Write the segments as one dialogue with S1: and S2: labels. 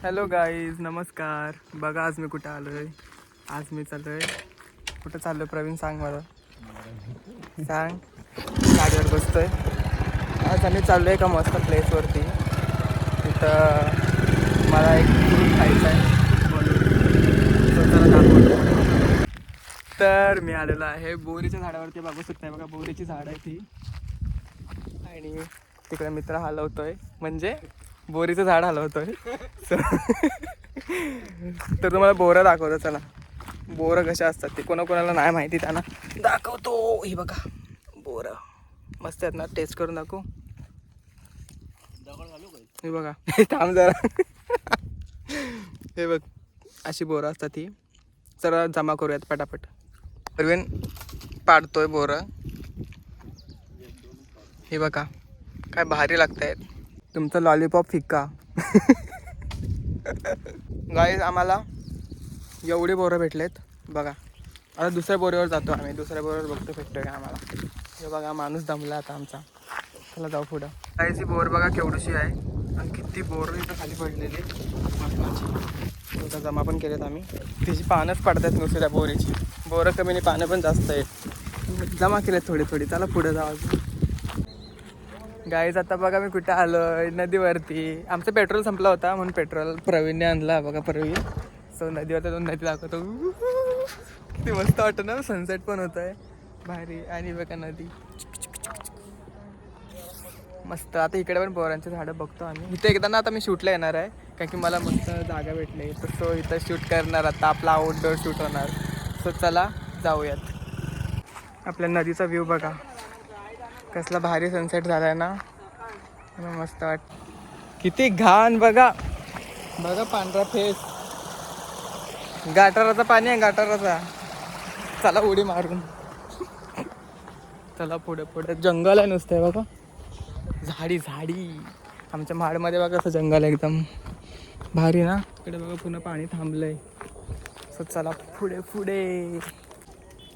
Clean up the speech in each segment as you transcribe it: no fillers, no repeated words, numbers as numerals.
S1: Hello guys, नमस्कार. बघा आज मी कुठं आलो आहे. आज मी चाललो आहे. कुठं चाललो प्रवीण, सांग मला. सांग. गाडीवर बसतो आहे. आज आम्ही चाललो आहे एका मस्त प्लेसवरती. तिथं मला एक फ्रूट खायचा आहे म्हणून जरा दाखवतो. तर मी आलेलो आहे बोरीच्या झाडावरती. बघू शकताय बघा, बोरीची झाड आहे ती. आणि तिकडे मित्र हलवतोय, म्हणजे बोरीचं झाड हलवतोय. तर तुम्हाला बोरं दाखवतो. चला, बोरं कशा असतात ते कोणाकोणाला नाही माहिती, त्यांना दाखवतो. ही बघा बोरं मस्त आहेत ना, टेस्ट करून दाखवू. हे बघा, थांब जरा. हे बघ, अशी बोरं असतात ती. चला जमा करूयात पटापट. प्रवीण पाडतोय बोरं. हे बघा काय भारी लागतायत. तुमचं लॉलीपॉप फिक्का. गाईज, आम्हाला एवढे बोरं भेटलेत बघा. आता दुसऱ्या बोरीवर जातो आम्ही. दुसऱ्या बोरीवर बघतो भेटतोय का आम्हाला. हे बघा, माणूस दमला आता आमचा. चला जाऊ पुढं. गाईची बोर बघा केवढीशी आहे आणि किती बोर इथं खाली पडलेली महत्वाची. आता जमा पण केलेत आम्ही. तिची पानंच पडतात नुसती त्या बोरीची. बोरं कमी नाही, पानं पण जास्त आहेत. जमा केलेत थोडी थोडी. चला पुढे जाऊ. गाईज आता बघा मी कुठे आलोय, नदीवरती. आमचं पेट्रोल संपला होता म्हणून पेट्रोल प्रवीणने आणला. बघा प्रवीण. सो नदीवरती दोन नदी दाखवतो. किती मस्त वाटतं ना, सनसेट पण होत आहे भारी. आणि बघा नदी मस्त. आता इकडे पण बोरांची झाडं बघतो आम्ही. इथे एकदा ना आता मी शूटला येणार आहे, कारण की मला मस्त जागा भेटली. तर सो इथं शूट करणार आता. आपला आउटडोअर शूट होणार. सो चला जाऊयात. आपल्या नदीचा व्ह्यू बघा, कसला भारी सनसेट झालाय ना, मस्त वाट. किती घाण बघा. बघा पांढरा फेस. गटाराचा पाणी आहे, गटाराचा. चला उडी मारून. चला पुढे पुढे. जंगल आहे नुसतं बघा, झाडी झाडी. आमच्या महाडमध्ये बघा कसं जंगल आहे, एकदम भारी ना. इकडे बघा पुन्हा पाणी थांबलंय. सो चला पुढे पुढे.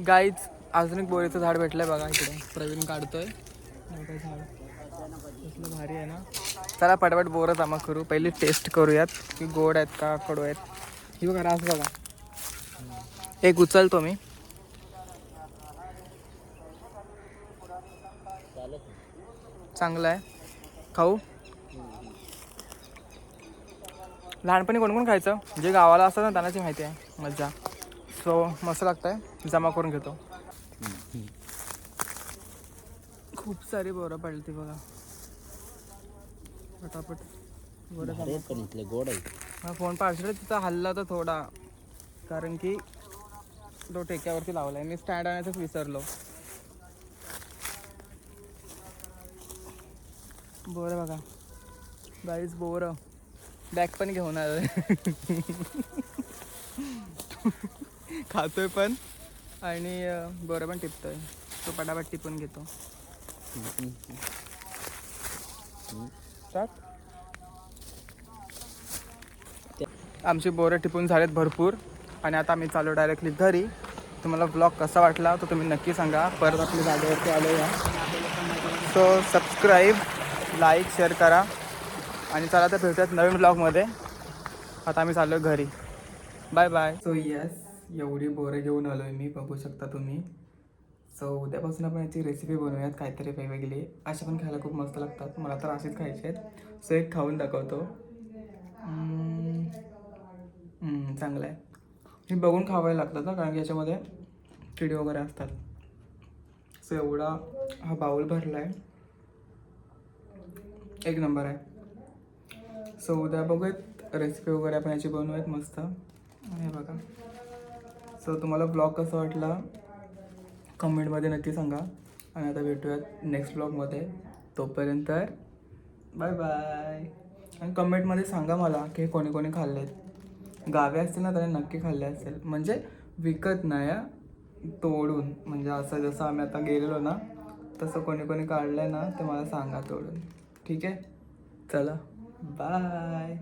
S1: गाईज, अजून एक बोरीचं झाड भेटलंय बघा. इकडे प्रवीण काढतोय झाड. कसलं भारी आहे ना. चला पटापट बोरं जमा करू. पहिली टेस्ट करूयात की गोड आहेत का कडू आहेत. ही बघा रास बघा. एक उचलतो मी. चांगलं आहे, खाऊ. लहानपणी कोण कोण खायचं, जे गावाला असतं ना त्यांनाची माहिती आहे मजा. सो मस्त लागतं आहे. जमा करून घेतो. खूप सारी बोरं पडली ती बघा. पटापट बोरं जमा.
S2: गोड आहे.
S1: फोन पार्सल तिथं हल्ला तर थोडा, कारण की तो टेक्यावरती लावला आहे. मी स्टँड आणायचंच विसरलो. बोरं बघा गाईज, बोरं बॅग पण घेऊन आलोय. खातोय पण आणि बोरं पण टिपतोय. तो पटापट टिपून घेतो. आमची बोरं टिपून झालेत भरपूर. आणि आता आम्ही चालू डायरेक्टली घरी. तुम्हाला ब्लॉग कसा वाटला तो तुम्ही नक्की सांगा. परत आपल्या जागेवरती आलो या. सो सबस्क्राईब, लाईक, शेअर करा. आणि चला तर भेटूयात नवीन ब्लॉगमध्ये. आता आम्ही चाललो घरी. Bye bye. सो यस, एवढी बोरं घेऊन आलो आहे मी, बघू शकता तुम्ही. सो उद्यापासून आपण याची रेसिपी बनवूयात काहीतरी वेगवेगळी. अशा पण खायला खूप मस्त लागतात. मला तर असेच खायचे आहेत. सो एक खाऊन दाखवतो. चांगलं आहे. हे बघून खावायला लागतात ना, कारण की याच्यामध्ये किडे वगैरे असतात. सो एवढा हा बाउल भरला आहे, एक नंबर आहे. सो उद्या बघूयात रेसिपी वगैरे आपण याची बनवूयात मस्त. हे बघा. सो तुम्हाला ब्लॉग कसा वाटला कमेंटमध्ये नक्की सांगा. आणि आता भेटूयात नेक्स्ट ब्लॉगमध्ये. तोपर्यंत बाय बाय. आणि कमेंटमध्ये सांगा मला की कोणी कोणी खाल्ले आहेत. गावे असतील ना त्याने नक्की खाल्ले असेल, म्हणजे विकत नाही, तोडून. म्हणजे असं जसं आम्ही आता गेलेलो ना, तसं कोणी कोणी काढलं आहे ना, ते मला सांगा तोडून. ठीक आहे, चला बाय.